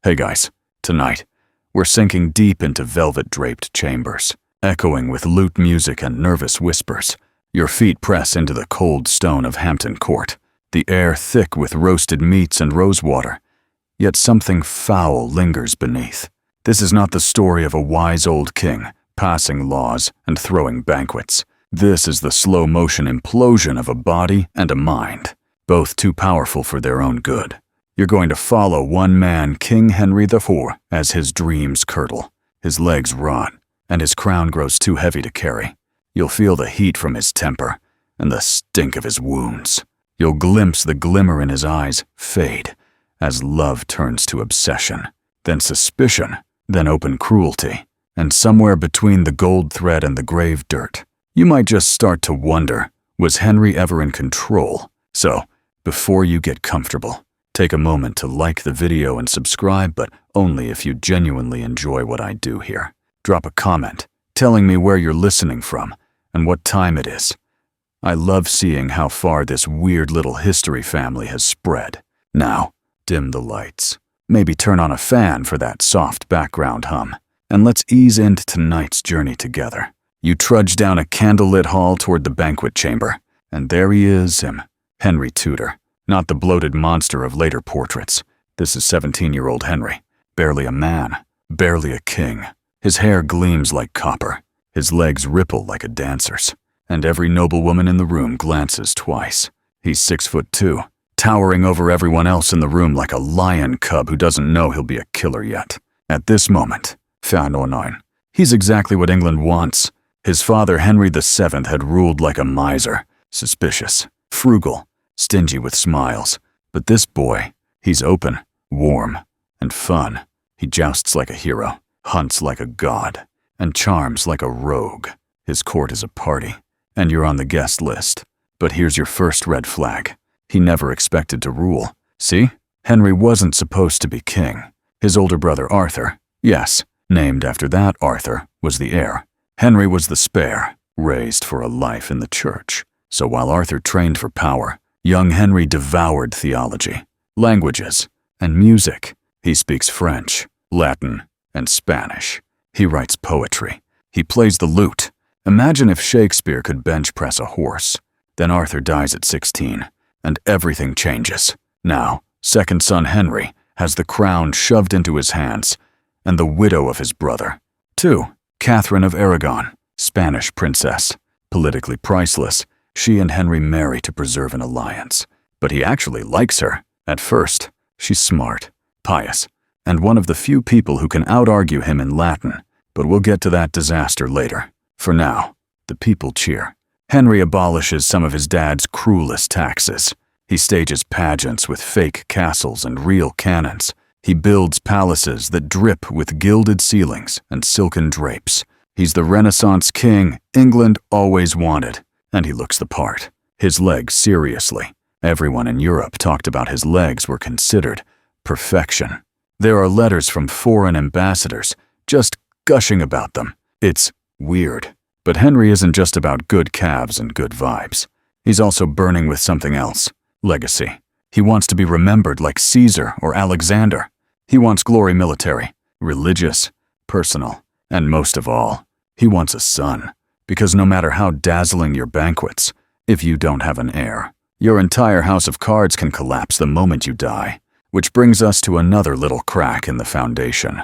Hey guys, tonight, we're sinking deep into velvet-draped chambers, echoing with lute music and nervous whispers. Your feet press into the cold stone of Hampton Court, the air thick with roasted meats and rosewater, yet something foul lingers beneath. This is not the story of a wise old king passing laws and throwing banquets. This is the slow-motion implosion of a body and a mind, both too powerful for their own good. You're going to follow one man, King Henry IV, as his dreams curdle, his legs rot, and his crown grows too heavy to carry. You'll feel the heat from his temper and the stink of his wounds. You'll glimpse the glimmer in his eyes fade as love turns to obsession, then suspicion, then open cruelty, and somewhere between the gold thread and the grave dirt, you might just start to wonder, was Henry ever in control? So, before you get comfortable, take a moment to like the video and subscribe, but only if you genuinely enjoy what I do here. Drop a comment telling me where you're listening from and what time it is. I love seeing how far this weird little history family has spread. Now, dim the lights. Maybe turn on a fan for that soft background hum, and let's ease into tonight's journey together. You trudge down a candlelit hall toward the banquet chamber, and there he is, Henry Tudor. Not the bloated monster of later portraits. This is 17-year-old Henry. Barely a man, barely a king. His hair gleams like copper. His legs ripple like a dancer's. And every noblewoman in the room glances twice. He's 6'2", towering over everyone else in the room like a lion cub who doesn't know he'll be a killer yet. At this moment, he's exactly what England wants. His father, Henry VII, had ruled like a miser, suspicious, frugal, stingy with smiles. But this boy, he's open, warm, and fun. He jousts like a hero, hunts like a god, and charms like a rogue. His court is a party, and you're on the guest list. But here's your first red flag. He never expected to rule. See? Henry wasn't supposed to be king. His older brother Arthur, yes, named after that Arthur, was the heir. Henry was the spare, raised for a life in the church. So while Arthur trained for power, young Henry devoured theology, languages, and music. He speaks French, Latin, and Spanish. He writes poetry. He plays the lute. Imagine if Shakespeare could bench press a horse. Then Arthur dies at 16, and everything changes. Now, second son Henry has the crown shoved into his hands, and the widow of his brother. 2. Catherine of Aragon, Spanish princess. Politically priceless, she and Henry marry to preserve an alliance. But he actually likes her. At first, she's smart, pious, and one of the few people who can out-argue him in Latin. But we'll get to that disaster later. For now, the people cheer. Henry abolishes some of his dad's cruelest taxes. He stages pageants with fake castles and real cannons. He builds palaces that drip with gilded ceilings and silken drapes. He's the Renaissance king England always wanted, and he looks the part. His legs, seriously. Everyone in Europe talked about his legs were considered perfection. There are letters from foreign ambassadors just gushing about them. It's weird. But Henry isn't just about good calves and good vibes. He's also burning with something else. Legacy. He wants to be remembered like Caesar or Alexander. He wants glory military, religious, personal, and most of all, he wants a son. Because no matter how dazzling your banquets, if you don't have an heir, your entire house of cards can collapse the moment you die. Which brings us to another little crack in the foundation.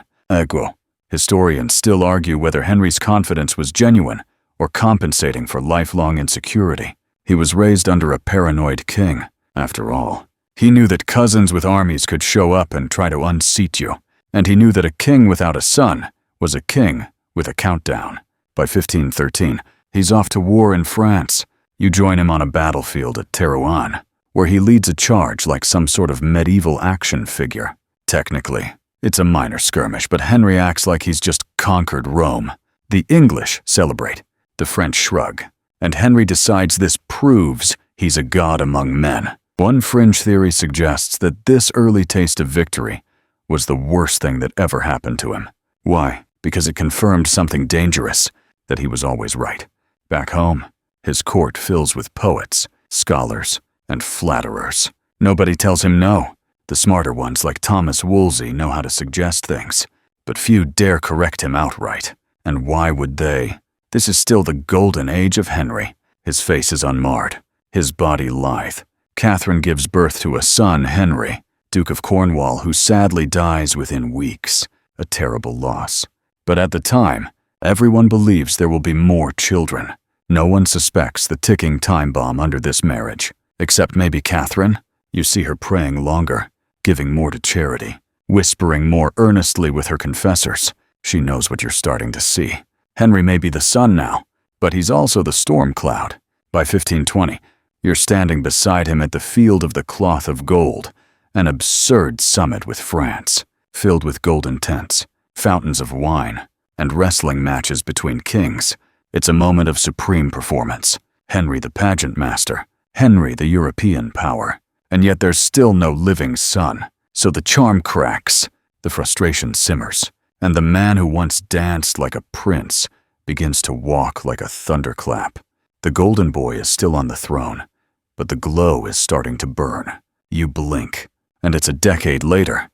Historians still argue whether Henry's confidence was genuine or compensating for lifelong insecurity. He was raised under a paranoid king. After all, he knew that cousins with armies could show up and try to unseat you, and he knew that a king without a son was a king with a countdown. By 1513, he's off to war in France. You join him on a battlefield at Terouanne, where he leads a charge like some sort of medieval action figure. Technically, it's a minor skirmish, but Henry acts like he's just conquered Rome. The English celebrate, the French shrug, and Henry decides this proves he's a god among men. One fringe theory suggests that this early taste of victory was the worst thing that ever happened to him. Why? Because it confirmed something dangerous, that he was always right. Back home, his court fills with poets, scholars, and flatterers. Nobody tells him no. The smarter ones, like Thomas Wolsey, know how to suggest things, but few dare correct him outright. And why would they? This is still the golden age of Henry. His face is unmarred, his body lithe. Catherine gives birth to a son, Henry, Duke of Cornwall, who sadly dies within weeks. A terrible loss. But at the time, everyone believes there will be more children. No one suspects the ticking time bomb under this marriage, except maybe Catherine. You see her praying longer, giving more to charity, whispering more earnestly with her confessors. She knows what you're starting to see. Henry may be the sun now, but he's also the storm cloud. By 1520, you're standing beside him at the Field of the Cloth of Gold, an absurd summit with France, filled with golden tents, fountains of wine, and wrestling matches between kings. It's a moment of supreme performance. Henry the pageant master, Henry the European power. And yet there's still no living son. So the charm cracks, the frustration simmers, and the man who once danced like a prince begins to walk like a thunderclap. The golden boy is still on the throne, but the glow is starting to burn. You blink, and it's a decade later,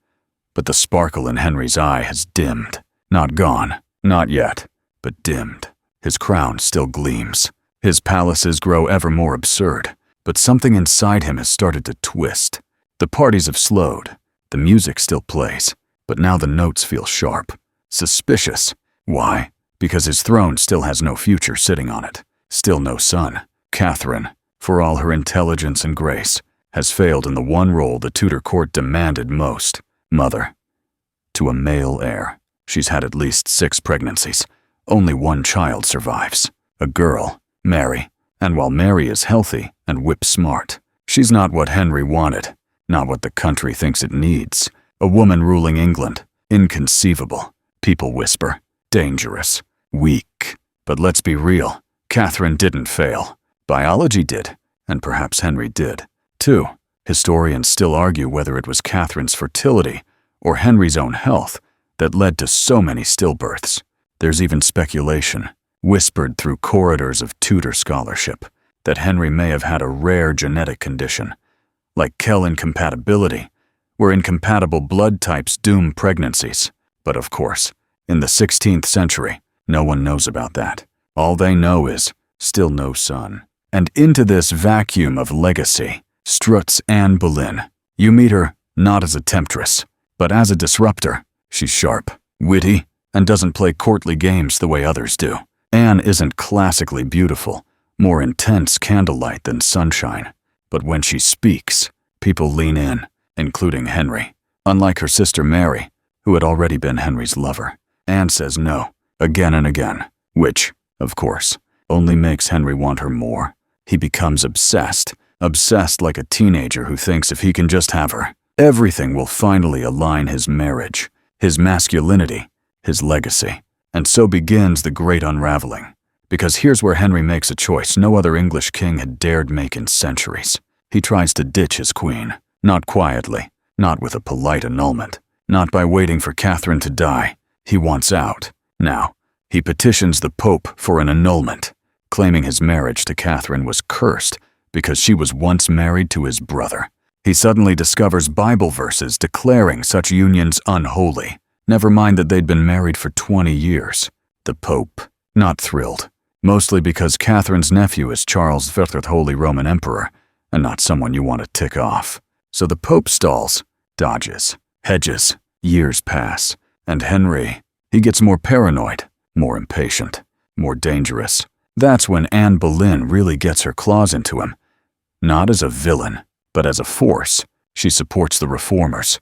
but the sparkle in Henry's eye has dimmed. Not gone, not yet, but dimmed. His crown still gleams. His palaces grow ever more absurd, but something inside him has started to twist. The parties have slowed. The music still plays, but now the notes feel sharp, suspicious. Why? Because his throne still has no future sitting on it. Still no son. Catherine, for all her intelligence and grace, has failed in the one role the Tudor court demanded most: mother. To a male heir. She's had at least 6 pregnancies. Only one child survives. A girl, Mary. And while Mary is healthy and whip-smart, she's not what Henry wanted, not what the country thinks it needs. A woman ruling England. Inconceivable. People whisper. Dangerous. Weak. But let's be real. Catherine didn't fail. Biology did, and perhaps Henry did, too. Historians still argue whether it was Catherine's fertility or Henry's own health that led to so many stillbirths. There's even speculation, whispered through corridors of Tudor scholarship, that Henry may have had a rare genetic condition, like Kell incompatibility, where incompatible blood types doom pregnancies. But of course, in the 16th century, no one knows about that. All they know is, still no son. And into this vacuum of legacy struts Anne Boleyn. You meet her not as a temptress, but as a disruptor. She's sharp, witty, and doesn't play courtly games the way others do. Anne isn't classically beautiful, more intense candlelight than sunshine. But when she speaks, people lean in, including Henry. Unlike her sister Mary, who had already been Henry's lover, Anne says no, again and again, which, of course, only makes Henry want her more. He becomes obsessed like a teenager who thinks if he can just have her, everything will finally align: his marriage, his masculinity, his legacy. And so begins the great unraveling. Because here's where Henry makes a choice no other English king had dared make in centuries. He tries to ditch his queen, not quietly, not with a polite annulment, not by waiting for Catherine to die. He wants out. Now, he petitions the Pope for an annulment, claiming his marriage to Catherine was cursed because she was once married to his brother. He suddenly discovers Bible verses declaring such unions unholy. Never mind that they'd been married for 20 years. The Pope, not thrilled, mostly because Catherine's nephew is Charles VIII, Holy Roman Emperor, and not someone you want to tick off. So the Pope stalls, dodges, hedges. Years pass, and Henry, he gets more paranoid, more impatient, more dangerous. That's when Anne Boleyn really gets her claws into him. Not as a villain, but as a force. She supports the reformers,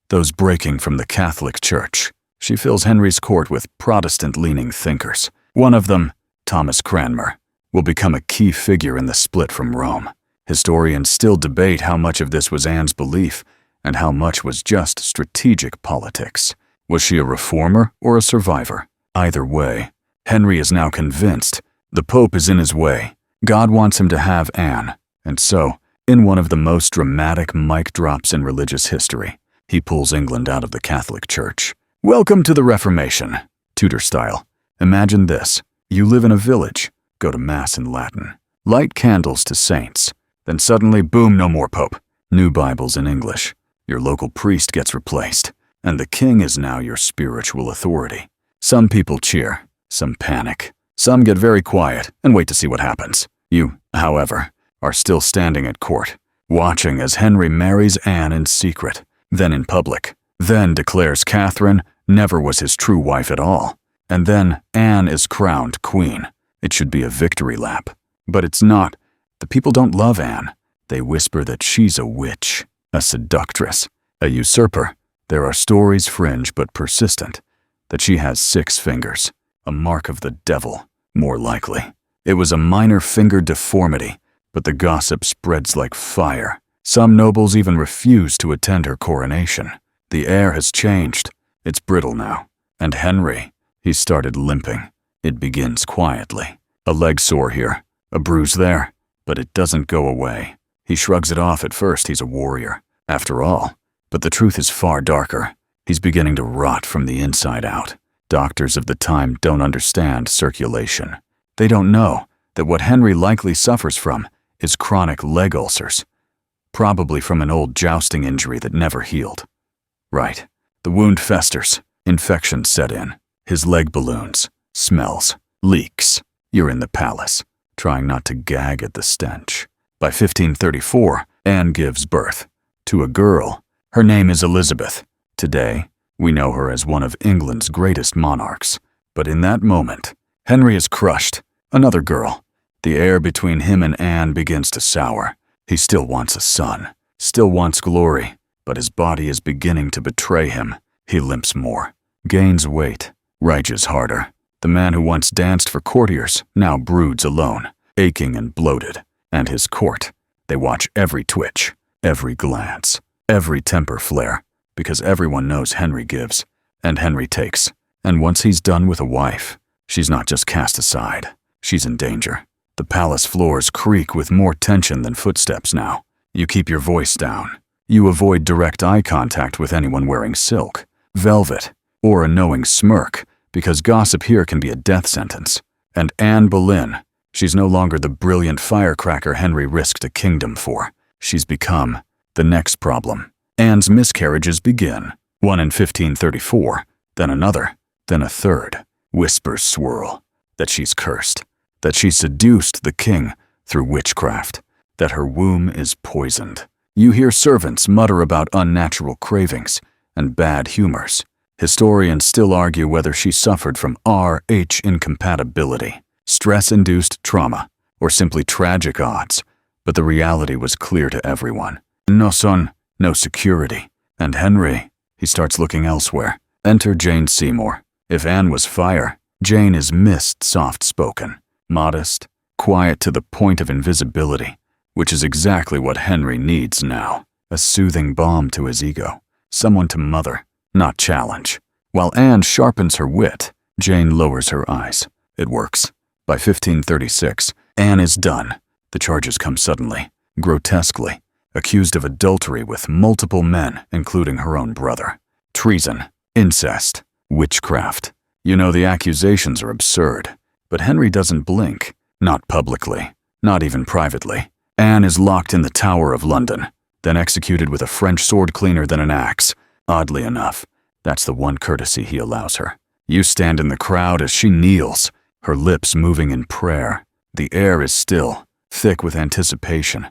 those breaking from the Catholic Church. She fills Henry's court with Protestant-leaning thinkers. One of them, Thomas Cranmer, will become a key figure in the split from Rome. Historians still debate how much of this was Anne's belief and how much was just strategic politics. Was she a reformer or a survivor? Either way, Henry is now convinced the Pope is in his way. God wants him to have Anne, and so, in one of the most dramatic mic drops in religious history, he pulls England out of the Catholic Church. Welcome to the Reformation, Tudor style. Imagine this. You live in a village, go to Mass in Latin, light candles to saints, then suddenly, boom, no more Pope. New Bibles in English. Your local priest gets replaced, and the king is now your spiritual authority. Some people cheer, some panic, some get very quiet and wait to see what happens. You, however, are still standing at court, watching as Henry marries Anne in secret, then in public, then declares Catherine never was his true wife at all, and then Anne is crowned queen. It should be a victory lap, but it's not. The people don't love Anne. They whisper that she's a witch, a seductress, a usurper. There are stories fringe but persistent that she has 6 fingers, a mark of the devil, more likely. It was a minor finger deformity, but the gossip spreads like fire. Some nobles even refuse to attend her coronation. The air has changed. It's brittle now. And Henry, he started limping. It begins quietly. A leg sore here, a bruise there, but it doesn't go away. He shrugs it off at first. He's a warrior, after all. But the truth is far darker. He's beginning to rot from the inside out. Doctors of the time don't understand circulation. They don't know that what Henry likely suffers from is chronic leg ulcers, probably from an old jousting injury that never healed. Right. The wound festers. Infections set in. His leg balloons. Smells. Leaks. You're in the palace, trying not to gag at the stench. By 1534, Anne gives birth to a girl. Her name is Elizabeth. Today, we know her as one of England's greatest monarchs. But in that moment, Henry is crushed. Another girl. The air between him and Anne begins to sour. He still wants a son, still wants glory, but his body is beginning to betray him. He limps more, gains weight, rages harder. The man who once danced for courtiers now broods alone, aching and bloated. And his court, they watch every twitch, every glance, every temper flare, because everyone knows Henry gives, and Henry takes. And once he's done with a wife, she's not just cast aside, she's in danger. The palace floors creak with more tension than footsteps now. You keep your voice down. You avoid direct eye contact with anyone wearing silk, velvet, or a knowing smirk, because gossip here can be a death sentence. And Anne Boleyn, she's no longer the brilliant firecracker Henry risked a kingdom for. She's become the next problem. Anne's miscarriages begin, one in 1534, then another, then a third. Whispers swirl that she's cursed, that she seduced the king through witchcraft, that her womb is poisoned. You hear servants mutter about unnatural cravings and bad humors. Historians still argue whether she suffered from Rh incompatibility, stress-induced trauma, or simply tragic odds, but the reality was clear to everyone. No son, no security. And Henry, he starts looking elsewhere. Enter Jane Seymour. If Anne was fire, Jane is mist soft-spoken, modest, quiet to the point of invisibility, which is exactly what Henry needs now. A soothing balm to his ego. Someone to mother, not challenge. While Anne sharpens her wit, Jane lowers her eyes. It works. By 1536, Anne is done. The charges come suddenly, grotesquely, accused of adultery with multiple men, including her own brother. Treason, incest, witchcraft. You know the accusations are absurd, but Henry doesn't blink. Not publicly, not even privately. Anne is locked in the Tower of London, then executed with a French sword cleaner than an axe. Oddly enough, that's the one courtesy he allows her. You stand in the crowd as she kneels, her lips moving in prayer. The air is still, thick with anticipation,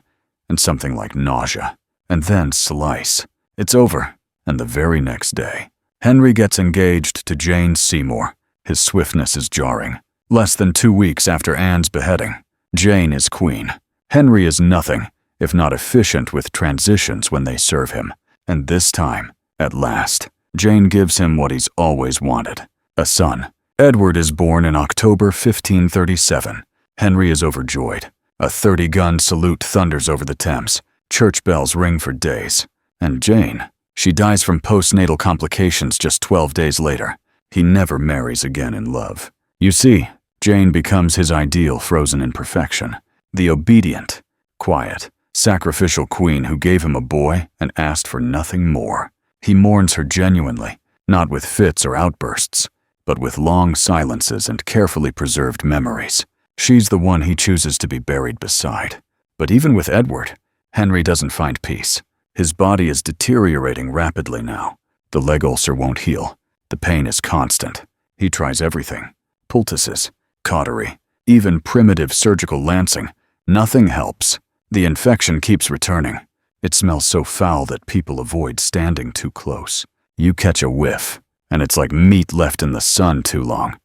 and something like nausea. And then slice. It's over, and the very next day, Henry gets engaged to Jane Seymour. His swiftness is jarring. Less than 2 weeks after Anne's beheading, Jane is queen. Henry is nothing, if not efficient with transitions when they serve him. And this time, at last, Jane gives him what he's always wanted, a son. Edward is born in October 1537. Henry is overjoyed. A 30-gun salute thunders over the Thames. Church bells ring for days. And Jane, she dies from postnatal complications just 12 days later. He never marries again in love. You see, Jane becomes his ideal frozen in perfection. The obedient, quiet, sacrificial queen who gave him a boy and asked for nothing more. He mourns her genuinely, not with fits or outbursts, but with long silences and carefully preserved memories. She's the one he chooses to be buried beside. But even with Edward, Henry doesn't find peace. His body is deteriorating rapidly now. The leg ulcer won't heal. The pain is constant. He tries everything. Poultices, cautery, even primitive surgical lancing. Nothing helps. The infection keeps returning. It smells so foul that people avoid standing too close. You catch a whiff, and it's like meat left in the sun too long.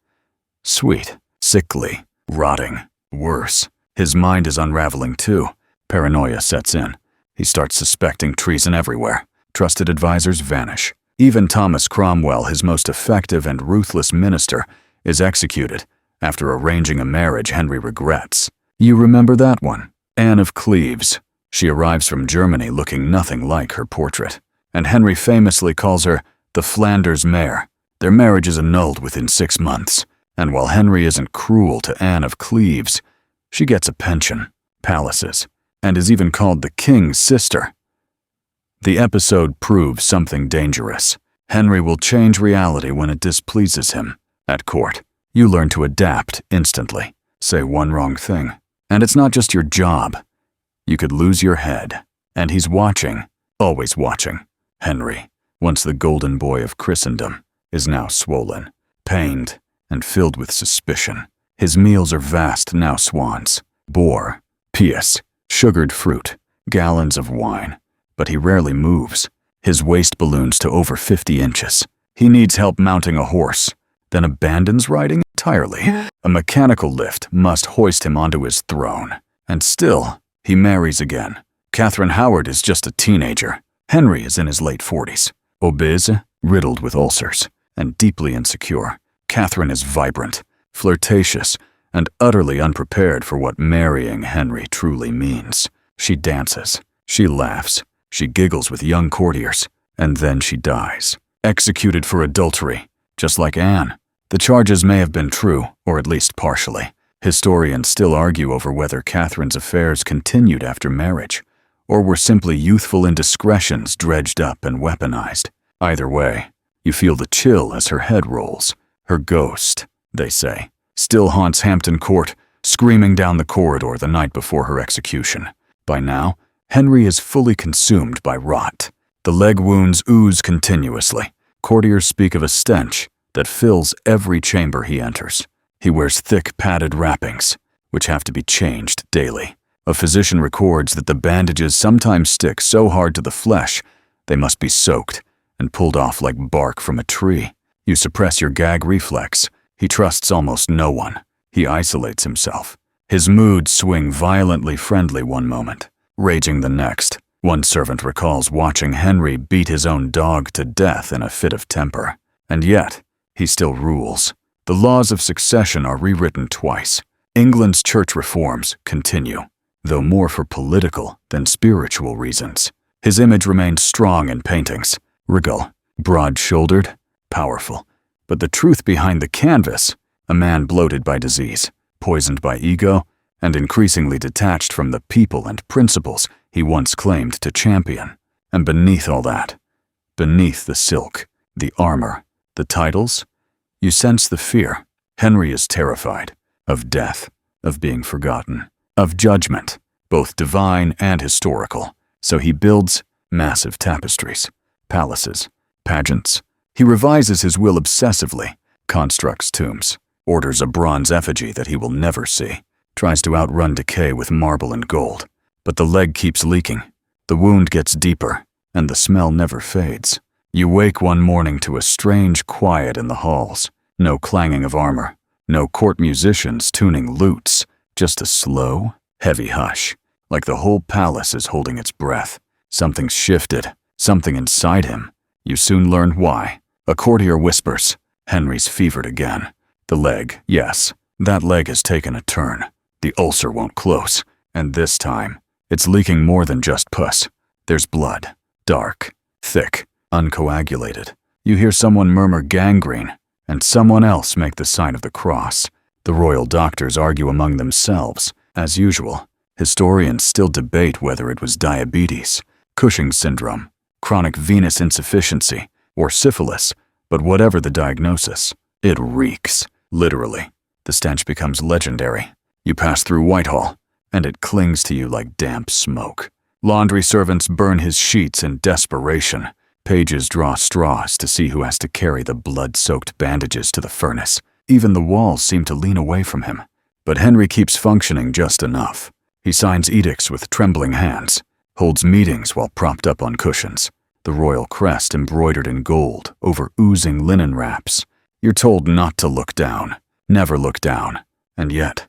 Sweet, sickly, rotting. Worse, his mind is unraveling too. Paranoia sets in. He starts suspecting treason everywhere. Trusted advisors vanish. Even Thomas Cromwell, his most effective and ruthless minister, is executed after arranging a marriage Henry regrets. You remember that one? Anne of Cleves. She arrives from Germany looking nothing like her portrait, and Henry famously calls her the Flanders mare. Their marriage is annulled within 6 months, and while Henry isn't cruel to Anne of Cleves, she gets a pension, palaces, and is even called the king's sister. The episode proves something dangerous. Henry will change reality when it displeases him. At court, you learn to adapt instantly. Say one wrong thing, and it's not just your job. You could lose your head, and he's watching, always watching. Henry, once the golden boy of Christendom, is now swollen, pained, and filled with suspicion. His meals are vast now swans, boar, pious, sugared fruit, gallons of wine, but he rarely moves. His waist balloons to over 50 inches. He needs help mounting a horse, then abandons riding entirely. A mechanical lift must hoist him onto his throne, and still, he marries again. Catherine Howard is just a teenager. Henry is in his late 40s, obese, riddled with ulcers, and deeply insecure. Catherine is vibrant, flirtatious, and utterly unprepared for what marrying Henry truly means. She dances, she laughs, she giggles with young courtiers, and then she dies, executed for adultery, just like Anne. The charges may have been true, or at least partially. Historians still argue over whether Catherine's affairs continued after marriage, or were simply youthful indiscretions dredged up and weaponized. Either way, you feel the chill as her head rolls. Her ghost, they say, still haunts Hampton Court, screaming down the corridor the night before her execution. By now, Henry is fully consumed by rot. The leg wounds ooze continuously. Courtiers speak of a stench that fills every chamber he enters. He wears thick padded wrappings, which have to be changed daily. A physician records that the bandages sometimes stick so hard to the flesh, they must be soaked and pulled off like bark from a tree. You suppress your gag reflex. He trusts almost no one. He isolates himself. His moods swing violently friendly one moment, raging the next. One servant recalls watching Henry beat his own dog to death in a fit of temper. And yet, he still rules. The laws of succession are rewritten twice. England's church reforms continue, though more for political than spiritual reasons. His image remains strong in paintings, regal, broad-shouldered, powerful. But the truth behind the canvas, a man bloated by disease, poisoned by ego, and increasingly detached from the people and principles he once claimed to champion. And beneath all that, beneath the silk, the armor, the titles, you sense the fear. Henry is terrified of death, of being forgotten, of judgment, both divine and historical. So he builds massive tapestries, palaces, pageants. He revises his will obsessively, constructs tombs, orders a bronze effigy that he will never see, tries to outrun decay with marble and gold. But the leg keeps leaking, the wound gets deeper, and the smell never fades. You wake one morning to a strange quiet in the halls. No clanging of armor, no court musicians tuning lutes, just a slow, heavy hush, like the whole palace is holding its breath. Something's shifted, something inside him. You soon learn why. A courtier whispers, Henry's fevered again. The leg, yes, that leg has taken a turn. The ulcer won't close, and this time, it's leaking more than just pus. There's blood, dark, thick, uncoagulated. You hear someone murmur gangrene, and someone else make the sign of the cross. The royal doctors argue among themselves. As usual, historians still debate whether it was diabetes, Cushing's syndrome, chronic venous insufficiency, or syphilis, but whatever the diagnosis, it reeks, literally. The stench becomes legendary. You pass through Whitehall, and it clings to you like damp smoke. Laundry servants burn his sheets in desperation. Pages draw straws to see who has to carry the blood-soaked bandages to the furnace. Even the walls seem to lean away from him. But Henry keeps functioning just enough. He signs edicts with trembling hands, holds meetings while propped up on cushions, the royal crest embroidered in gold over oozing linen wraps. You're told not to look down, never look down, and yet,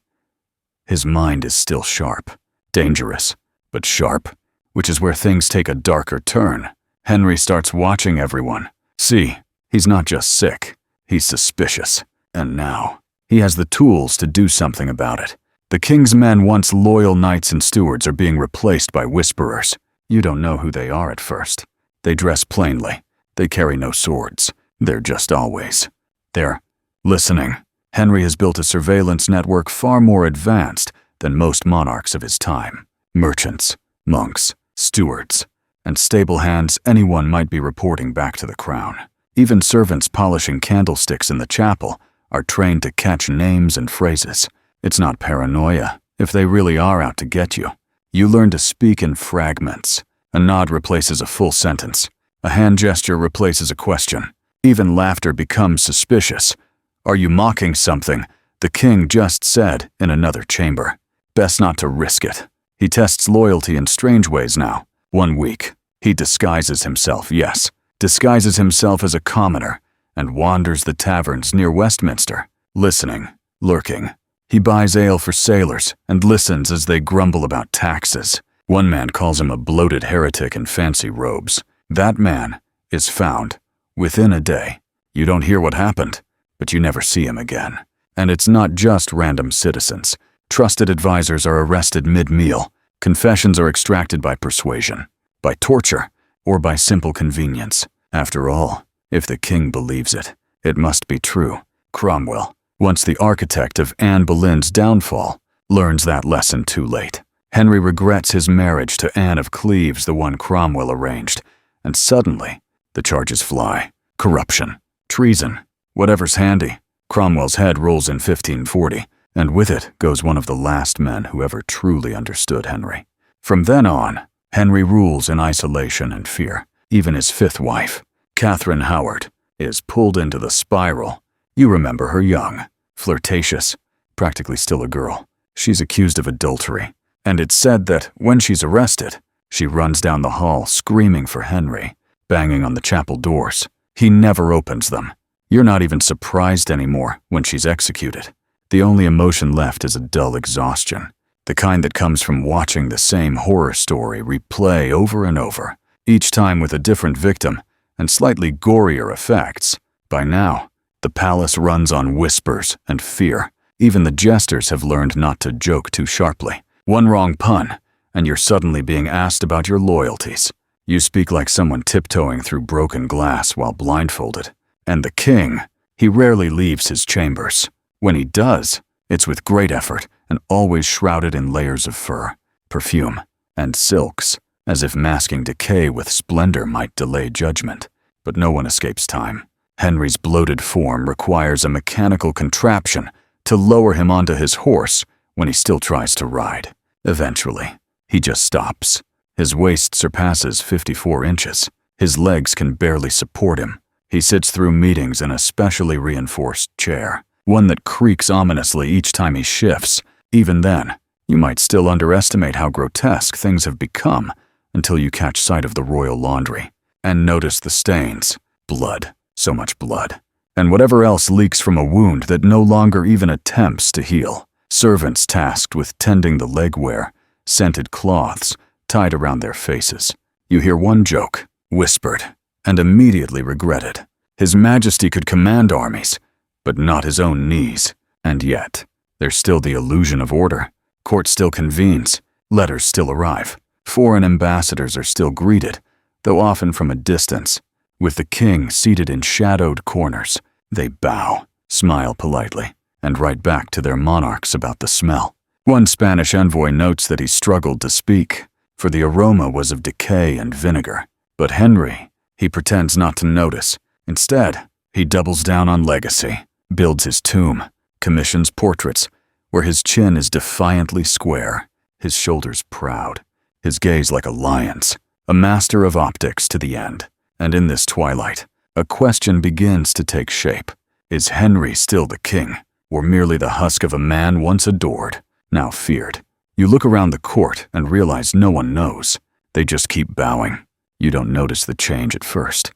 his mind is still sharp, dangerous, but sharp, which is where things take a darker turn. Henry starts watching everyone. See, he's not just sick, he's suspicious, and now, he has the tools to do something about it. The king's men, once loyal knights and stewards, are being replaced by whisperers. You don't know who they are at first. They dress plainly. They carry no swords. They're just always. They're listening. Henry has built a surveillance network far more advanced than most monarchs of his time. Merchants, monks, stewards, and stable hands anyone might be reporting back to the crown. Even servants polishing candlesticks in the chapel are trained to catch names and phrases. It's not paranoia if they really are out to get you. You learn to speak in fragments. A nod replaces a full sentence. A hand gesture replaces a question. Even laughter becomes suspicious. Are you mocking something? The king just said in another chamber. Best not to risk it. He tests loyalty in strange ways now. 1 week, he disguises himself, yes, disguises himself as a commoner, and wanders the taverns near Westminster, listening, lurking. He buys ale for sailors and listens as they grumble about taxes. One man calls him a bloated heretic in fancy robes. That man is found within a day. You don't hear what happened, but you never see him again. And it's not just random citizens. Trusted advisors are arrested mid-meal. Confessions are extracted by persuasion, by torture, or by simple convenience. After all, if the king believes it, it must be true. Cromwell, once the architect of Anne Boleyn's downfall, learns that lesson too late. Henry regrets his marriage to Anne of Cleves, the one Cromwell arranged, and suddenly, the charges fly. Corruption, treason, whatever's handy. Cromwell's head rolls in 1540, and with it goes one of the last men who ever truly understood Henry. From then on, Henry rules in isolation and fear. Even his fifth wife, Catherine Howard, is pulled into the spiral. You remember her young, flirtatious, practically still a girl. She's accused of adultery, and it's said that when she's arrested, she runs down the hall screaming for Henry, banging on the chapel doors. He never opens them. You're not even surprised anymore when she's executed. The only emotion left is a dull exhaustion, the kind that comes from watching the same horror story replay over and over, each time with a different victim and slightly gorier effects. By now, the palace runs on whispers and fear. Even the jesters have learned not to joke too sharply. One wrong pun, and you're suddenly being asked about your loyalties. You speak like someone tiptoeing through broken glass while blindfolded. And the king, he rarely leaves his chambers. When he does, it's with great effort and always shrouded in layers of fur, perfume, and silks, as if masking decay with splendor might delay judgment. But no one escapes time. Henry's bloated form requires a mechanical contraption to lower him onto his horse when he still tries to ride. Eventually, he just stops. His waist surpasses 54 inches. His legs can barely support him. He sits through meetings in a specially reinforced chair, one that creaks ominously each time he shifts. Even then, you might still underestimate how grotesque things have become until you catch sight of the royal laundry and notice the stains. Blood, so much blood, and whatever else leaks from a wound that no longer even attempts to heal. Servants tasked with tending the leg wear, scented cloths tied around their faces. You hear one joke, whispered, and immediately regretted. His Majesty could command armies, but not his own knees. And yet, there's still the illusion of order. Court still convenes, letters still arrive. Foreign ambassadors are still greeted, though often from a distance. With the king seated in shadowed corners, they bow, smile politely, and write back to their monarchs about the smell. One Spanish envoy notes that he struggled to speak, for the aroma was of decay and vinegar. But Henry, he pretends not to notice. Instead, he doubles down on legacy, builds his tomb, commissions portraits, where his chin is defiantly square, his shoulders proud, his gaze like a lion's, a master of optics to the end. And in this twilight, a question begins to take shape. Is Henry still the king, or merely the husk of a man once adored, now feared? You look around the court and realize no one knows. They just keep bowing. You don't notice the change at first.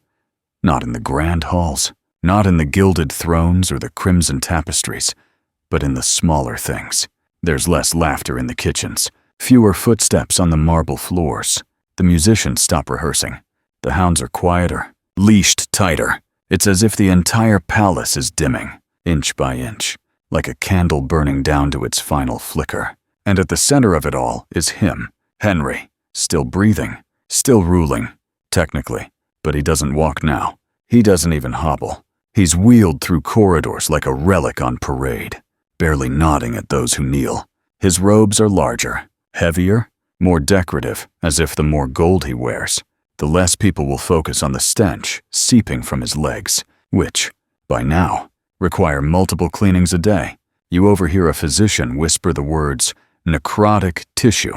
Not in the grand halls, not in the gilded thrones or the crimson tapestries, but in the smaller things. There's less laughter in the kitchens, fewer footsteps on the marble floors. The musicians stop rehearsing. The hounds are quieter, leashed tighter. It's as if the entire palace is dimming, inch by inch, like a candle burning down to its final flicker. And at the center of it all is him, Henry, still breathing, still ruling, technically. But he doesn't walk now. He doesn't even hobble. He's wheeled through corridors like a relic on parade, barely nodding at those who kneel. His robes are larger, heavier, more decorative, as if the more gold he wears, the less people will focus on the stench seeping from his legs, which, by now, require multiple cleanings a day. You overhear a physician whisper the words, necrotic tissue,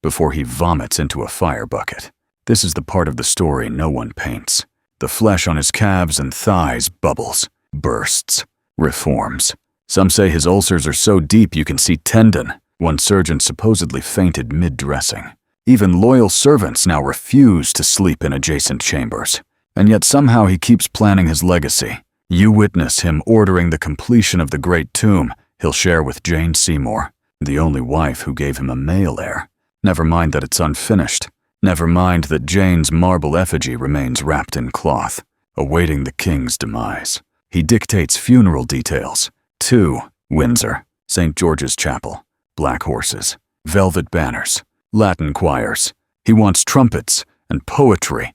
before he vomits into a fire bucket. This is the part of the story no one paints. The flesh on his calves and thighs bubbles, bursts, reforms. Some say his ulcers are so deep you can see tendon. One surgeon supposedly fainted mid-dressing. Even loyal servants now refuse to sleep in adjacent chambers. And yet somehow he keeps planning his legacy. You witness him ordering the completion of the great tomb he'll share with Jane Seymour, the only wife who gave him a male heir. Never mind that it's unfinished. Never mind that Jane's marble effigy remains wrapped in cloth, awaiting the king's demise. He dictates funeral details. 2 Windsor, St. George's Chapel, black horses, velvet banners, Latin choirs. He wants trumpets and poetry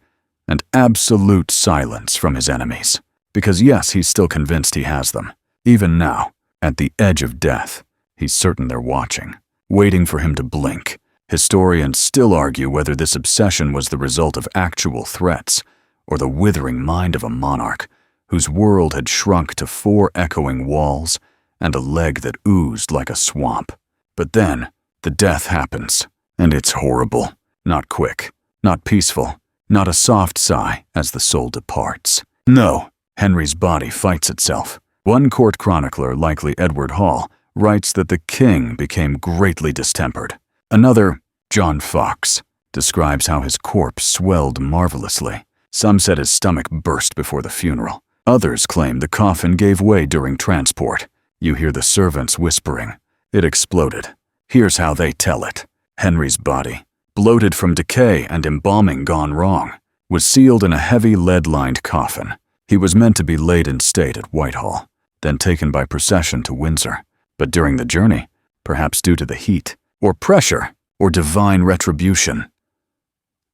and absolute silence from his enemies. Because yes, he's still convinced he has them. Even now, at the edge of death, he's certain they're watching, waiting for him to blink. Historians still argue whether this obsession was the result of actual threats or the withering mind of a monarch whose world had shrunk to 4 echoing walls and a leg that oozed like a swamp. But then, the death happens, and it's horrible. Not quick, not peaceful, not a soft sigh as the soul departs. No, Henry's body fights itself. One court chronicler, likely Edward Hall, writes that the king became greatly distempered. Another, John Fox, describes how his corpse swelled marvelously. Some said his stomach burst before the funeral. Others claim the coffin gave way during transport. You hear the servants whispering. It exploded. Here's how they tell it. Henry's body, bloated from decay and embalming gone wrong, was sealed in a heavy lead-lined coffin. He was meant to be laid in state at Whitehall, then taken by procession to Windsor. But during the journey, perhaps due to the heat, or pressure, or divine retribution,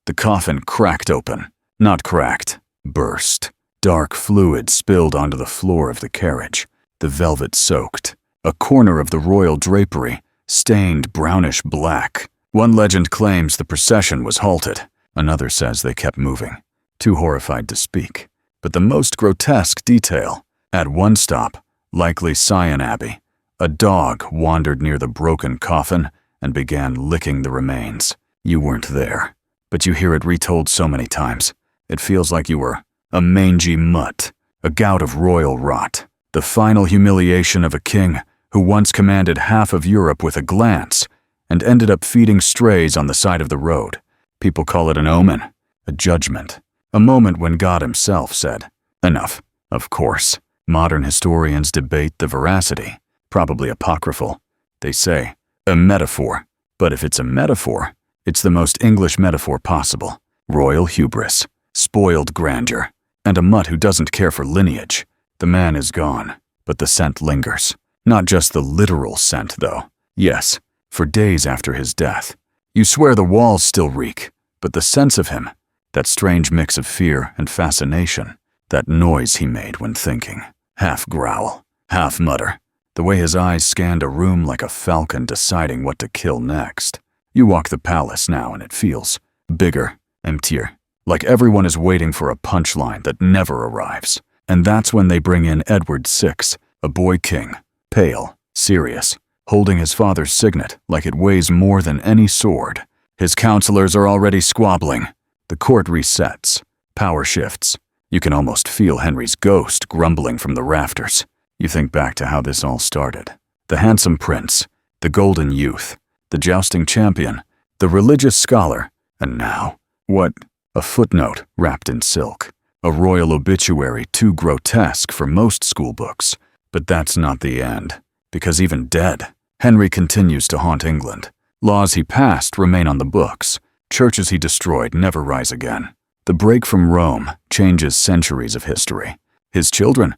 the coffin cracked open. Not cracked, burst. Dark fluid spilled onto the floor of the carriage, the velvet soaked. A corner of the royal drapery stained brownish black. One legend claims the procession was halted. Another says they kept moving, too horrified to speak. But the most grotesque detail, at one stop, likely Sion Abbey, a dog wandered near the broken coffin and began licking the remains. You weren't there, but you hear it retold so many times. It feels like you were a mangy mutt, a gout of royal rot, the final humiliation of a king who once commanded half of Europe with a glance and ended up feeding strays on the side of the road. People call it an omen, a judgment, a moment when God himself said, "Enough." Of course, modern historians debate the veracity, probably apocryphal. They say, a metaphor. But if it's a metaphor, it's the most English metaphor possible. Royal hubris, spoiled grandeur, and a mutt who doesn't care for lineage. The man is gone, but the scent lingers. Not just the literal scent, though. Yes, for days after his death. You swear the walls still reek, but the sense of him, that strange mix of fear and fascination, that noise he made when thinking, half growl, half mutter, the way his eyes scanned a room like a falcon deciding what to kill next. You walk the palace now and it feels bigger, emptier, like everyone is waiting for a punchline that never arrives. And that's when they bring in Edward VI, a boy king, pale, serious, holding his father's signet like it weighs more than any sword. His counselors are already squabbling. The court resets. Power shifts. You can almost feel Henry's ghost grumbling from the rafters. You think back to how this all started. The handsome prince, the golden youth, the jousting champion, the religious scholar, and now, what? A footnote wrapped in silk. A royal obituary too grotesque for most school books. But that's not the end, because even dead, Henry continues to haunt England. Laws he passed remain on the books. Churches he destroyed never rise again. The break from Rome changes centuries of history. His children,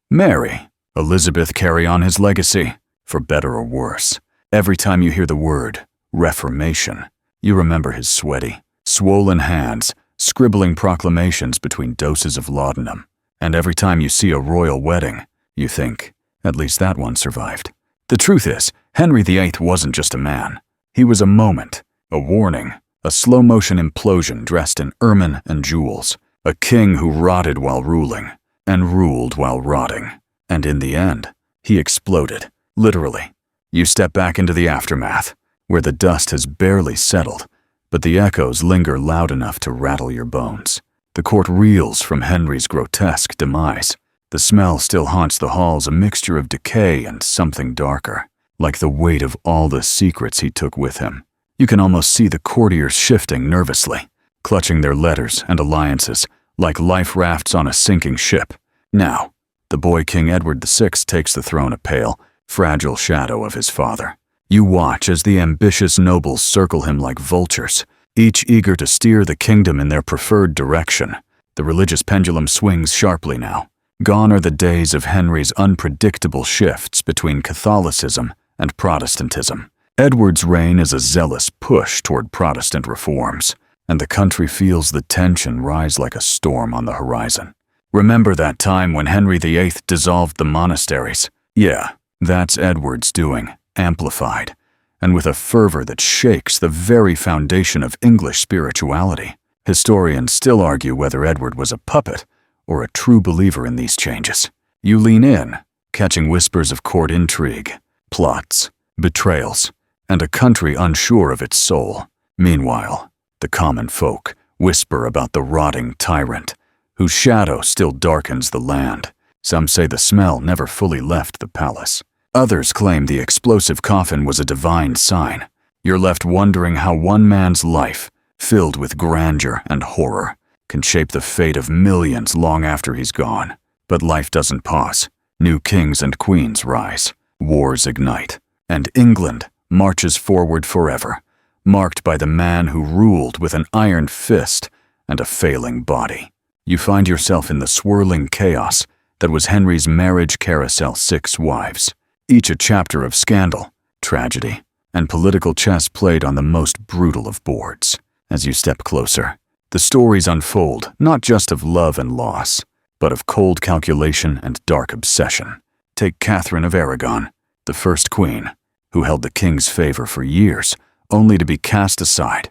Mary, Elizabeth, carry on his legacy, for better or worse. Every time you hear the word Reformation, you remember his sweaty, swollen hands scribbling proclamations between doses of laudanum. And every time you see a royal wedding, you think, at least that one survived. The truth is, Henry VIII wasn't just a man. He was a moment, a warning, a slow-motion implosion dressed in ermine and jewels, a king who rotted while ruling, and ruled while rotting. And in the end, he exploded, literally. You step back into the aftermath, where the dust has barely settled, but the echoes linger loud enough to rattle your bones. The court reels from Henry's grotesque demise. The smell still haunts the halls, a mixture of decay and something darker, like the weight of all the secrets he took with him. You can almost see the courtiers shifting nervously, clutching their letters and alliances like life rafts on a sinking ship. Now, the boy King Edward VI takes the throne, a pale, fragile shadow of his father. You watch as the ambitious nobles circle him like vultures, each eager to steer the kingdom in their preferred direction. The religious pendulum swings sharply now. Gone are the days of Henry's unpredictable shifts between Catholicism and Protestantism. Edward's reign is a zealous push toward Protestant reforms, and the country feels the tension rise like a storm on the horizon. Remember that time when Henry VIII dissolved the monasteries? Yeah, that's Edward's doing, amplified, and with a fervor that shakes the very foundation of English spirituality. Historians still argue whether Edward was a puppet or a true believer in these changes. You lean in, catching whispers of court intrigue, plots, betrayals, and a country unsure of its soul. Meanwhile, the common folk whisper about the rotting tyrant, whose shadow still darkens the land. Some say the smell never fully left the palace. Others claim the explosive coffin was a divine sign. You're left wondering how one man's life, filled with grandeur and horror, can shape the fate of millions long after he's gone. But life doesn't pause. New kings and queens rise. Wars ignite. And England marches forward forever, marked by the man who ruled with an iron fist and a failing body. You find yourself in the swirling chaos that was Henry's marriage carousel, 6 wives, each a chapter of scandal, tragedy, and political chess played on the most brutal of boards. As you step closer, the stories unfold not just of love and loss, but of cold calculation and dark obsession. Take Catherine of Aragon, the first queen, who held the king's favor for years, only to be cast aside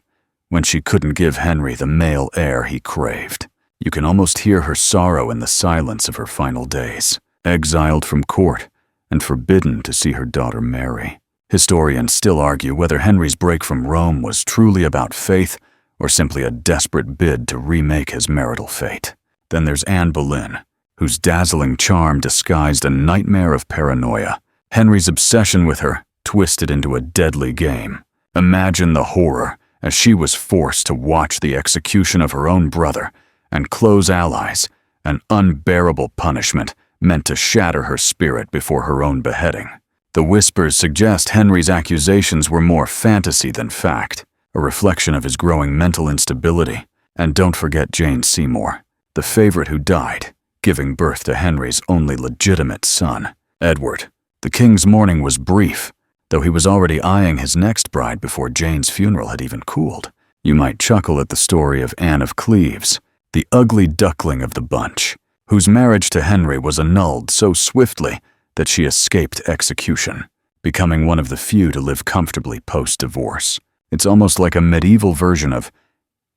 when she couldn't give Henry the male heir he craved. You can almost hear her sorrow in the silence of her final days, exiled from court and forbidden to see her daughter marry. Historians still argue whether Henry's break from Rome was truly about faith or simply a desperate bid to remake his marital fate. Then there's Anne Boleyn, whose dazzling charm disguised a nightmare of paranoia. Henry's obsession with her twisted into a deadly game. Imagine the horror as she was forced to watch the execution of her own brother and close allies, an unbearable punishment meant to shatter her spirit before her own beheading. The whispers suggest Henry's accusations were more fantasy than fact, a reflection of his growing mental instability. And don't forget Jane Seymour, the favorite who died, giving birth to Henry's only legitimate son, Edward. The king's mourning was brief, though he was already eyeing his next bride before Jane's funeral had even cooled. You might chuckle at the story of Anne of Cleves, the ugly duckling of the bunch, whose marriage to Henry was annulled so swiftly that she escaped execution, becoming one of the few to live comfortably post-divorce. It's almost like a medieval version of,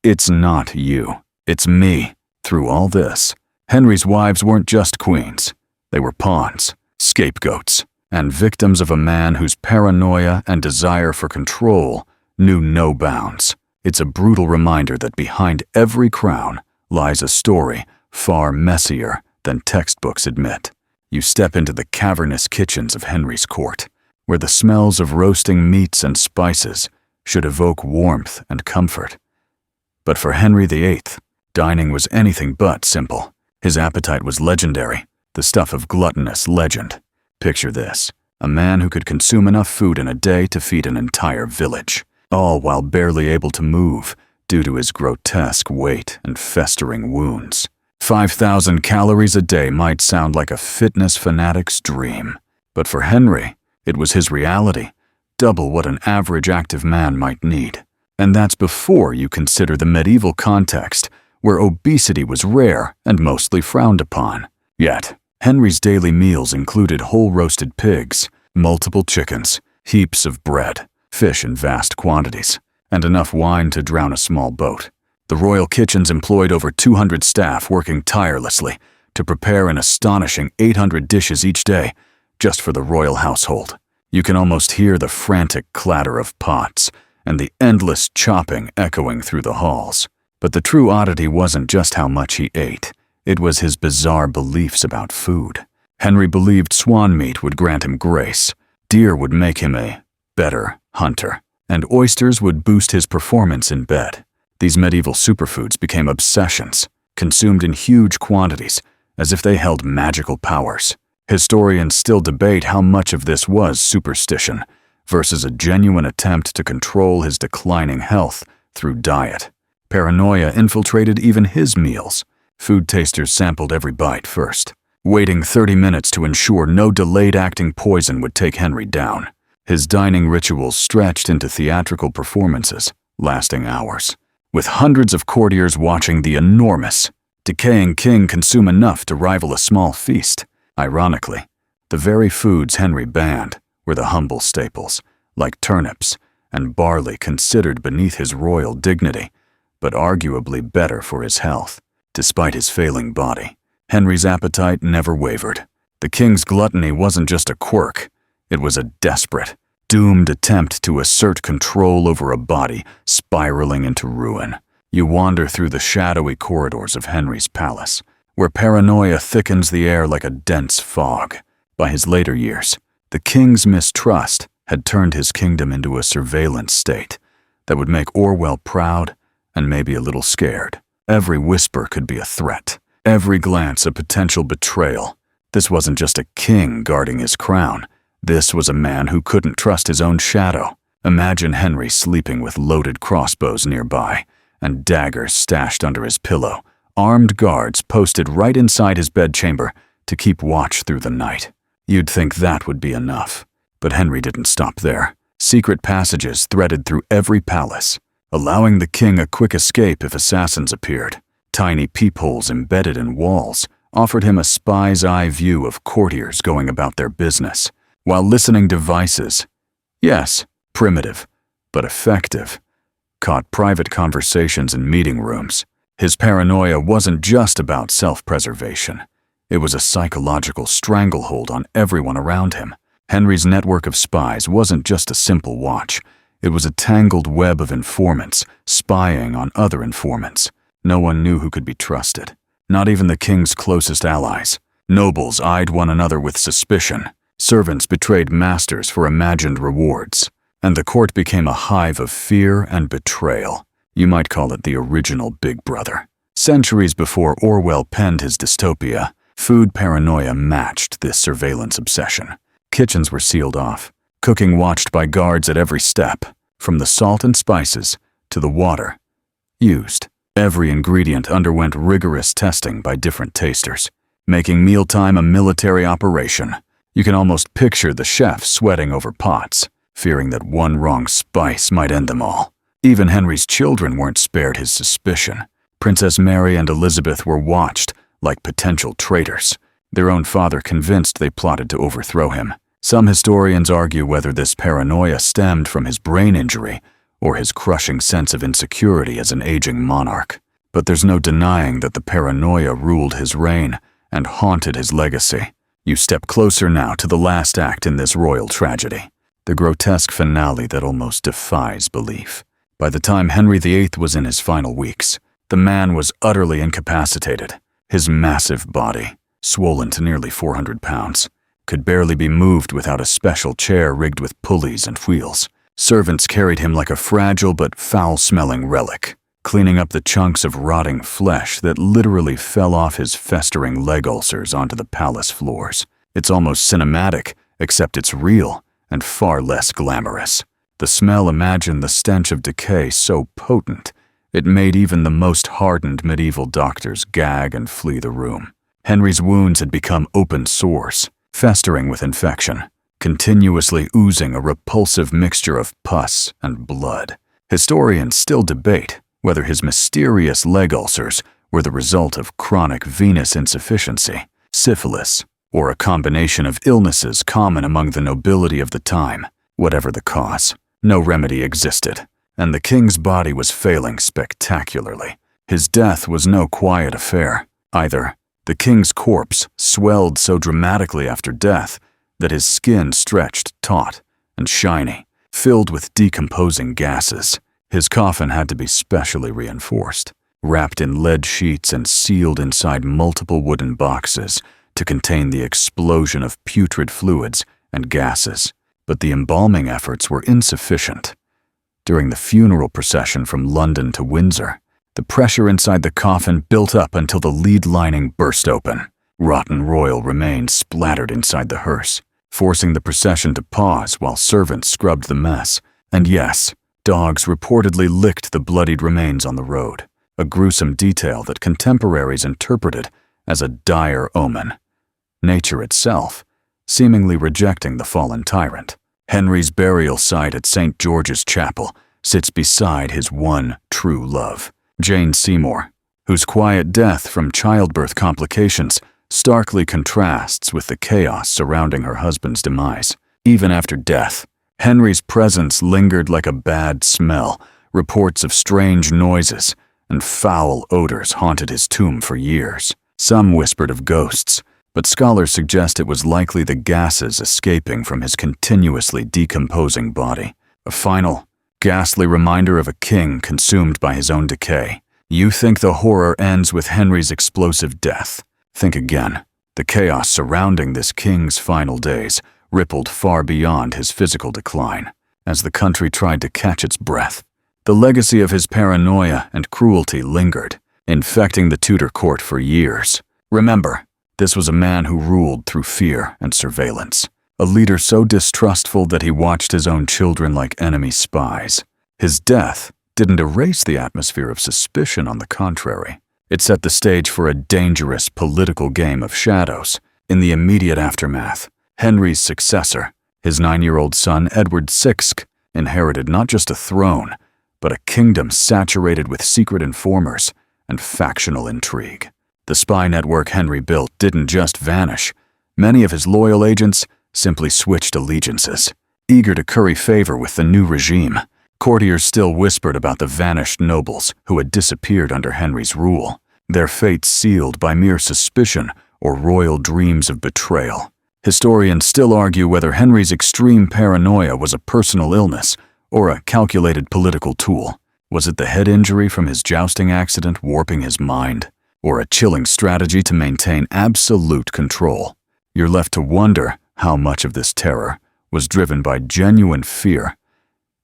"It's not you, it's me." Through all this, Henry's wives weren't just queens. They were pawns, scapegoats, and victims of a man whose paranoia and desire for control knew no bounds. It's a brutal reminder that behind every crown lies a story far messier than textbooks admit. You step into the cavernous kitchens of Henry's court, where the smells of roasting meats and spices should evoke warmth and comfort. But for Henry VIII, dining was anything but simple. His appetite was legendary, the stuff of gluttonous legend. Picture this: a man who could consume enough food in a day to feed an entire village, all while barely able to move due to his grotesque weight and festering wounds. 5,000 calories a day might sound like a fitness fanatic's dream, but for Henry, it was his reality, double what an average active man might need. And that's before you consider the medieval context, where obesity was rare and mostly frowned upon. Yet, Henry's daily meals included whole roasted pigs, multiple chickens, heaps of bread, fish in vast quantities, and enough wine to drown a small boat. The royal kitchens employed over 200 staff working tirelessly to prepare an astonishing 800 dishes each day just for the royal household. You can almost hear the frantic clatter of pots and the endless chopping echoing through the halls. But the true oddity wasn't just how much he ate. It was his bizarre beliefs about food. Henry believed swan meat would grant him grace, deer would make him a better hunter, and oysters would boost his performance in bed. These medieval superfoods became obsessions, consumed in huge quantities, as if they held magical powers. Historians still debate how much of this was superstition versus a genuine attempt to control his declining health through diet. Paranoia infiltrated even his meals. Food tasters sampled every bite first, waiting 30 minutes to ensure no delayed-acting poison would take Henry down. His dining rituals stretched into theatrical performances, lasting hours, with hundreds of courtiers watching the enormous, decaying king consume enough to rival a small feast. Ironically, the very foods Henry banned were the humble staples, like turnips and barley considered beneath his royal dignity, but arguably better for his health. Despite his failing body, Henry's appetite never wavered. The king's gluttony wasn't just a quirk, it was a desperate, doomed attempt to assert control over a body spiraling into ruin. You wander through the shadowy corridors of Henry's palace, where paranoia thickens the air like a dense fog. By his later years, the king's mistrust had turned his kingdom into a surveillance state that would make Orwell proud and maybe a little scared. Every whisper could be a threat, every glance a potential betrayal. This wasn't just a king guarding his crown. This was a man who couldn't trust his own shadow. Imagine Henry sleeping with loaded crossbows nearby and daggers stashed under his pillow, armed guards posted right inside his bedchamber to keep watch through the night. You'd think that would be enough. But Henry didn't stop there. Secret passages threaded through every palace, allowing the king a quick escape if assassins appeared. Tiny peepholes embedded in walls offered him a spy's eye view of courtiers going about their business, while listening devices, yes, primitive, but effective, caught private conversations in meeting rooms. His paranoia wasn't just about self-preservation. It was a psychological stranglehold on everyone around him. Henry's network of spies wasn't just a simple watch. It was a tangled web of informants spying on other informants. No one knew who could be trusted, not even the king's closest allies. Nobles eyed one another with suspicion. Servants betrayed masters for imagined rewards. And the court became a hive of fear and betrayal. You might call it the original Big Brother. Centuries before Orwell penned his dystopia, food paranoia matched this surveillance obsession. Kitchens were sealed off, cooking watched by guards at every step, from the salt and spices to the water used. Every ingredient underwent rigorous testing by different tasters, making mealtime a military operation. You can almost picture the chef sweating over pots, fearing that one wrong spice might end them all. Even Henry's children weren't spared his suspicion. Princess Mary and Elizabeth were watched like potential traitors, their own father convinced they plotted to overthrow him. Some historians argue whether this paranoia stemmed from his brain injury or his crushing sense of insecurity as an aging monarch. But there's no denying that the paranoia ruled his reign and haunted his legacy. You step closer now to the last act in this royal tragedy. the grotesque finale that almost defies belief. By the time Henry VIII was in his final weeks, the man was utterly incapacitated. His massive body, swollen to nearly 400 pounds, could barely be moved without a special chair rigged with pulleys and wheels. Servants carried him like a fragile but foul-smelling relic, cleaning up the chunks of rotting flesh that literally fell off his festering leg ulcers onto the palace floors. It's almost cinematic, except it's real and far less glamorous. The smell imagined the stench of decay so potent, it made even the most hardened medieval doctors gag and flee the room. Henry's wounds had become open sores, festering with infection, continuously oozing a repulsive mixture of pus and blood. Historians still debate whether his mysterious leg ulcers were the result of chronic venous insufficiency, syphilis, or a combination of illnesses common among the nobility of the time. Whatever the cause, no remedy existed, and the king's body was failing spectacularly. His death was no quiet affair, either. The king's corpse swelled so dramatically after death that his skin stretched taut and shiny, filled with decomposing gases. His coffin had to be specially reinforced, wrapped in lead sheets and sealed inside multiple wooden boxes to contain the explosion of putrid fluids and gases. But the embalming efforts were insufficient. During the funeral procession from London to Windsor, the pressure inside the coffin built up until the lead lining burst open. Rotten royal remains splattered inside the hearse, forcing the procession to pause while servants scrubbed the mess. And yes, dogs reportedly licked the bloodied remains on the road, a gruesome detail that contemporaries interpreted as a dire omen. Nature itself, seemingly rejecting the fallen tyrant. Henry's burial site at St. George's Chapel sits beside his one true love, Jane Seymour, whose quiet death from childbirth complications starkly contrasts with the chaos surrounding her husband's demise. Even after death, Henry's presence lingered like a bad smell. Reports of strange noises and foul odors haunted his tomb for years. Some whispered of ghosts, but scholars suggest it was likely the gases escaping from his continuously decomposing body. A final, ghastly reminder of a king consumed by his own decay. You think the horror ends with Henry's explosive death. Think again. The chaos surrounding this king's final days rippled far beyond his physical decline. As the country tried to catch its breath, the legacy of his paranoia and cruelty lingered, infecting the Tudor court for years. Remember, this was a man who ruled through fear and surveillance, a leader so distrustful that he watched his own children like enemy spies. His death didn't erase the atmosphere of suspicion, on the contrary. It set the stage for a dangerous political game of shadows. In the immediate aftermath, Henry's successor, his 9-year-old son Edward VI, inherited not just a throne, but a kingdom saturated with secret informers and factional intrigue. The spy network Henry built didn't just vanish. Many of his loyal agents simply switched allegiances. Eager to curry favor with the new regime, courtiers still whispered about the vanished nobles who had disappeared under Henry's rule, their fates sealed by mere suspicion or royal dreams of betrayal. Historians still argue whether Henry's extreme paranoia was a personal illness or a calculated political tool. Was it the head injury from his jousting accident warping his mind, or a chilling strategy to maintain absolute control? You're left to wonder how much of this terror was driven by genuine fear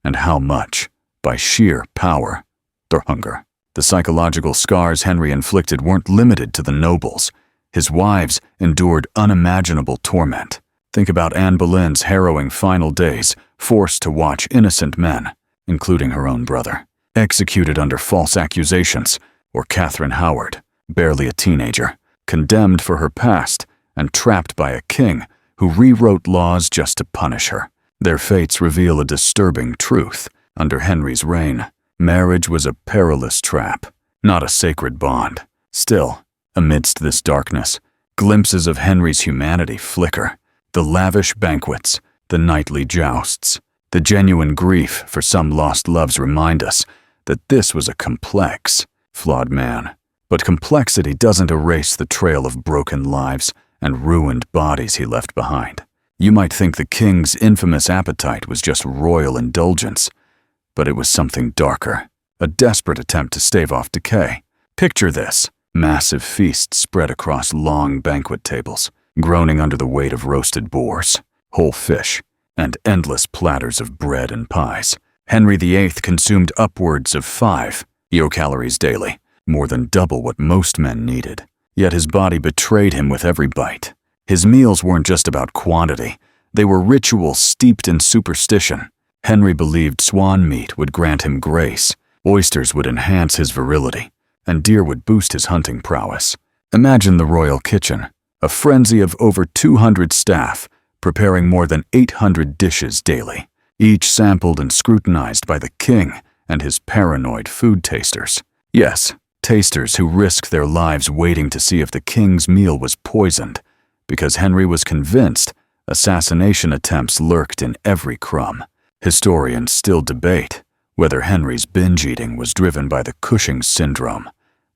and how much by sheer power or hunger. The psychological scars Henry inflicted weren't limited to the nobles. His wives endured unimaginable torment. Think about Anne Boleyn's harrowing final days, forced to watch innocent men, including her own brother, executed under false accusations, or Catherine Howard, barely a teenager, condemned for her past and trapped by a king who rewrote laws just to punish her. Their fates reveal a disturbing truth. Under Henry's reign, marriage was a perilous trap, not a sacred bond. Still, amidst this darkness, glimpses of Henry's humanity flicker. The lavish banquets, the nightly jousts, the genuine grief for some lost loves remind us that this was a complex, flawed man. But complexity doesn't erase the trail of broken lives and ruined bodies he left behind. You might think the king's infamous appetite was just royal indulgence, but it was something darker, a desperate attempt to stave off decay. Picture this: massive feasts spread across long banquet tables, groaning under the weight of roasted boars, whole fish, and endless platters of bread and pies. Henry VIII consumed upwards of 5 kilocalories daily, more than double what most men needed. Yet his body betrayed him with every bite. His meals weren't just about quantity, they were rituals steeped in superstition. Henry believed swan meat would grant him grace, oysters would enhance his virility, and deer would boost his hunting prowess. Imagine the royal kitchen, a frenzy of over 200 staff, preparing more than 800 dishes daily, each sampled and scrutinized by the king and his paranoid food tasters. Yes, tasters who risked their lives waiting to see if the king's meal was poisoned, because Henry was convinced assassination attempts lurked in every crumb. Historians still debate whether Henry's binge eating was driven by the Cushing's syndrome,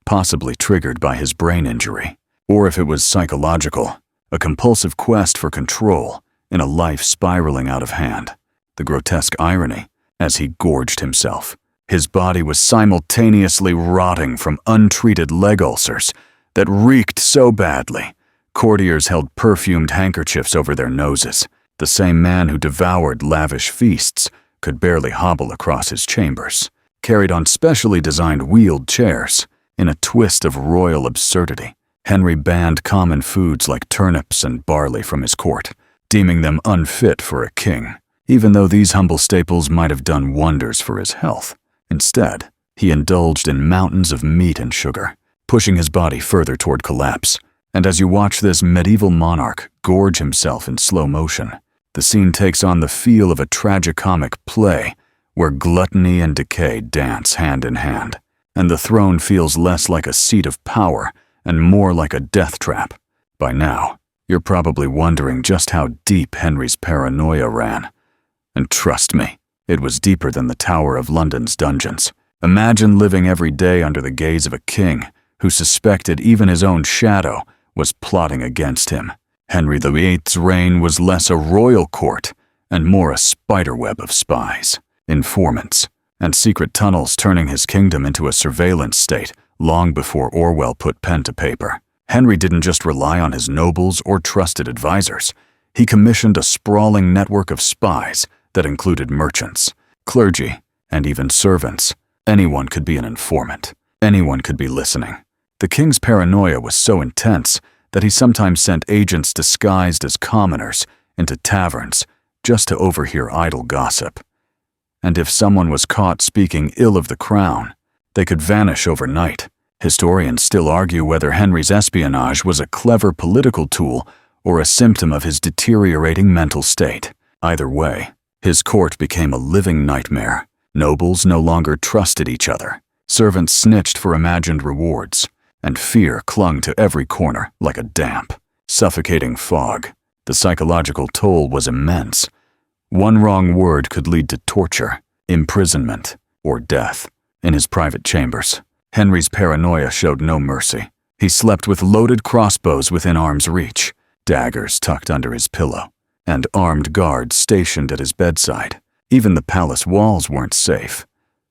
possibly triggered by his brain injury, or if it was psychological, a compulsive quest for control in a life spiraling out of hand. The grotesque irony, as he gorged himself, his body was simultaneously rotting from untreated leg ulcers that reeked so badly, courtiers held perfumed handkerchiefs over their noses. The same man who devoured lavish feasts could barely hobble across his chambers, carried on specially designed wheeled chairs. In a twist of royal absurdity, Henry banned common foods like turnips and barley from his court, deeming them unfit for a king, even though these humble staples might have done wonders for his health. Instead, he indulged in mountains of meat and sugar, pushing his body further toward collapse. And as you watch this medieval monarch gorge himself in slow motion, the scene takes on the feel of a tragicomic play where gluttony and decay dance hand in hand, and the throne feels less like a seat of power and more like a death trap. By now, you're probably wondering just how deep Henry's paranoia ran. And trust me, it was deeper than the Tower of London's dungeons. Imagine living every day under the gaze of a king who suspected even his own shadow was plotting against him. Henry VIII's reign was less a royal court and more a spiderweb of spies, informants, and secret tunnels turning his kingdom into a surveillance state long before Orwell put pen to paper. Henry didn't just rely on his nobles or trusted advisors. He commissioned a sprawling network of spies that included merchants, clergy, and even servants. Anyone could be an informant. Anyone could be listening. The king's paranoia was so intense that he sometimes sent agents disguised as commoners into taverns just to overhear idle gossip. And if someone was caught speaking ill of the crown, they could vanish overnight. Historians still argue whether Henry's espionage was a clever political tool or a symptom of his deteriorating mental state. Either way, his court became a living nightmare. Nobles no longer trusted each other. Servants snitched for imagined rewards, and fear clung to every corner like a damp, suffocating fog. The psychological toll was immense. One wrong word could lead to torture, imprisonment, or death. In his private chambers, Henry's paranoia showed no mercy. He slept with loaded crossbows within arm's reach, daggers tucked under his pillow, and armed guards stationed at his bedside. Even the palace walls weren't safe.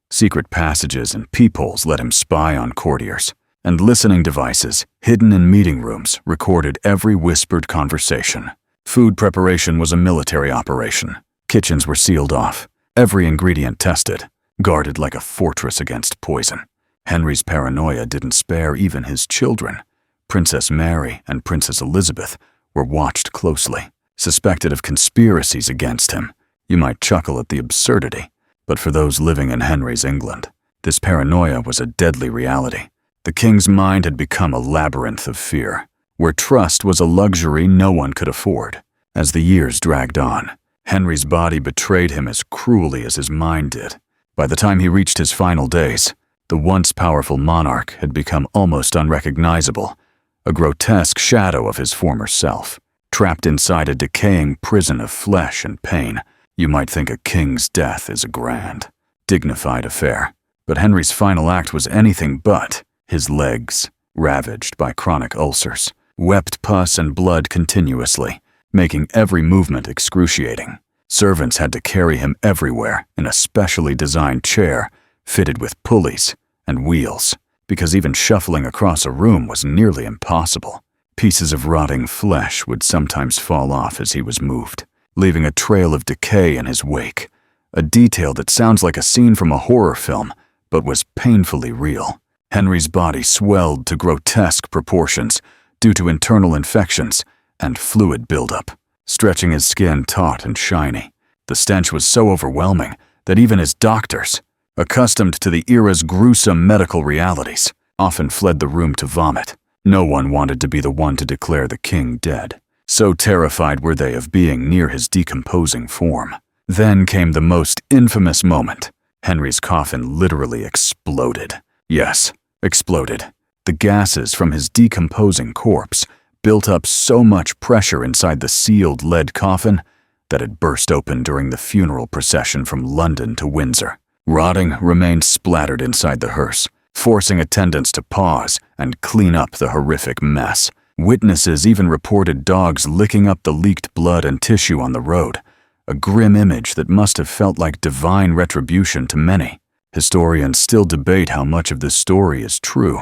Secret passages and peepholes let him spy on courtiers, and listening devices hidden in meeting rooms recorded every whispered conversation. Food preparation was a military operation. Kitchens were sealed off, every ingredient tested, guarded like a fortress against poison. Henry's paranoia didn't spare even his children. Princess Mary and Princess Elizabeth were watched closely, suspected of conspiracies against him. You might chuckle at the absurdity, but for those living in Henry's England, this paranoia was a deadly reality. The king's mind had become a labyrinth of fear, where trust was a luxury no one could afford. As the years dragged on, Henry's body betrayed him as cruelly as his mind did. By the time he reached his final days, the once powerful monarch had become almost unrecognizable, a grotesque shadow of his former self. Trapped inside a decaying prison of flesh and pain, you might think a king's death is a grand, dignified affair. But Henry's final act was anything but. His legs, ravaged by chronic ulcers, wept pus and blood continuously, making every movement excruciating. Servants had to carry him everywhere in a specially designed chair fitted with pulleys and wheels, because even shuffling across a room was nearly impossible. Pieces of rotting flesh would sometimes fall off as he was moved, leaving a trail of decay in his wake, a detail that sounds like a scene from a horror film, but was painfully real. Henry's body swelled to grotesque proportions due to internal infections and fluid buildup, stretching his skin taut and shiny. The stench was so overwhelming that even his doctors, accustomed to the era's gruesome medical realities, often fled the room to vomit. No one wanted to be the one to declare the king dead. So terrified were they of being near his decomposing form. Then came the most infamous moment. Henry's coffin literally exploded. Yes, exploded. The gases from his decomposing corpse built up so much pressure inside the sealed lead coffin that it burst open during the funeral procession from London to Windsor. Rotting remained splattered inside the hearse, forcing attendants to pause and clean up the horrific mess. Witnesses even reported dogs licking up the leaked blood and tissue on the road, a grim image that must have felt like divine retribution to many. Historians still debate how much of this story is true,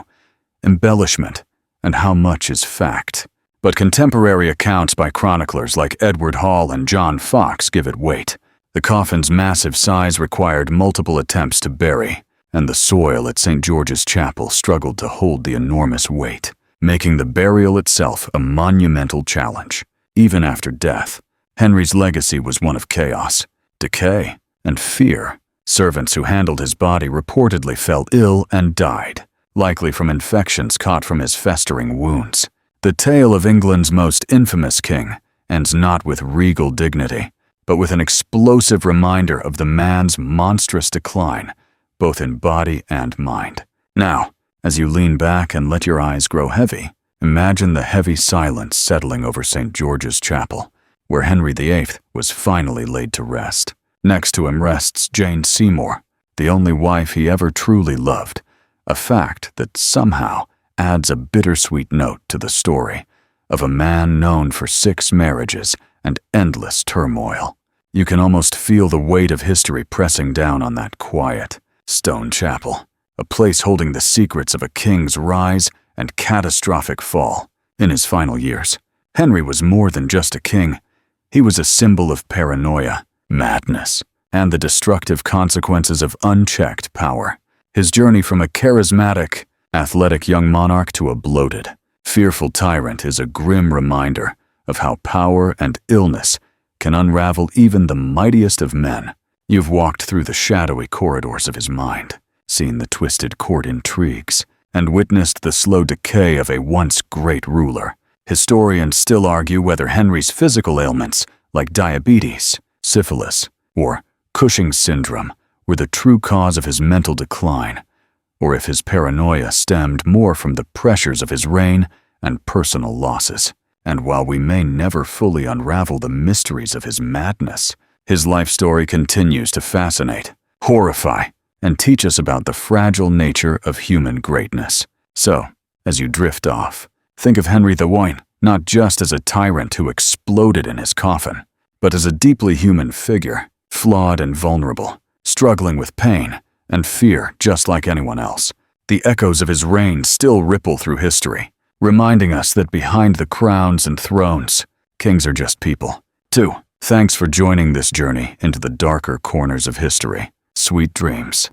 embellishment, and how much is fact. But contemporary accounts by chroniclers like Edward Hall and John Fox give it weight. The coffin's massive size required multiple attempts to bury, and the soil at St. George's Chapel struggled to hold the enormous weight, making the burial itself a monumental challenge. Even after death, Henry's legacy was one of chaos, decay, and fear. Servants who handled his body reportedly fell ill and died, likely from infections caught from his festering wounds. The tale of England's most infamous king ends not with regal dignity, but with an explosive reminder of the man's monstrous decline, both in body and mind. Now, as you lean back and let your eyes grow heavy, imagine the heavy silence settling over St. George's Chapel, where Henry VIII was finally laid to rest. Next to him rests Jane Seymour, the only wife he ever truly loved, a fact that somehow adds a bittersweet note to the story of a man known for 6 marriages and endless turmoil. You can almost feel the weight of history pressing down on that quiet stone chapel, a place holding the secrets of a king's rise and catastrophic fall. In his final years, Henry was more than just a king. He was a symbol of paranoia, madness, and the destructive consequences of unchecked power. His journey from a charismatic, athletic young monarch to a bloated, fearful tyrant is a grim reminder of how power and illness can unravel even the mightiest of men. You've walked through the shadowy corridors of his mind, seen the twisted court intrigues, and witnessed the slow decay of a once great ruler. Historians still argue whether Henry's physical ailments, like diabetes, syphilis, or Cushing's syndrome, were the true cause of his mental decline, or if his paranoia stemmed more from the pressures of his reign and personal losses. And while we may never fully unravel the mysteries of his madness, his life story continues to fascinate, horrify, and teach us about the fragile nature of human greatness. So, as you drift off, think of Henry VIII not just as a tyrant who exploded in his coffin, but as a deeply human figure, flawed and vulnerable, struggling with pain and fear just like anyone else. The echoes of his reign still ripple through history, reminding us that behind the crowns and thrones, kings are just people, too. Thanks for joining this journey into the darker corners of history. Sweet dreams.